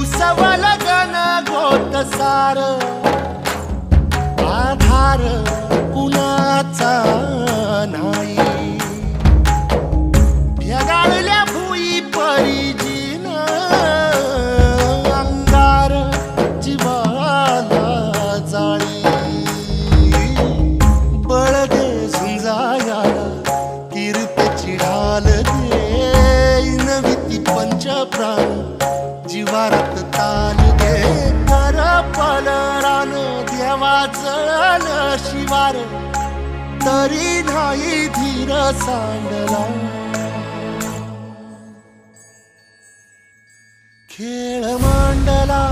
उसवल गण गोत सार आधार कुणाचा नाही भेगाळल्या भुई परिजीन अंगार जीवाला जाळी बळ दे झुंजाया कीर्तीची ढाल दे नविती पंच प्राण जीवारत ताल दे कर पलरान देवा जळल शिवार तरी नाही धीर सांडला खेळ मांडला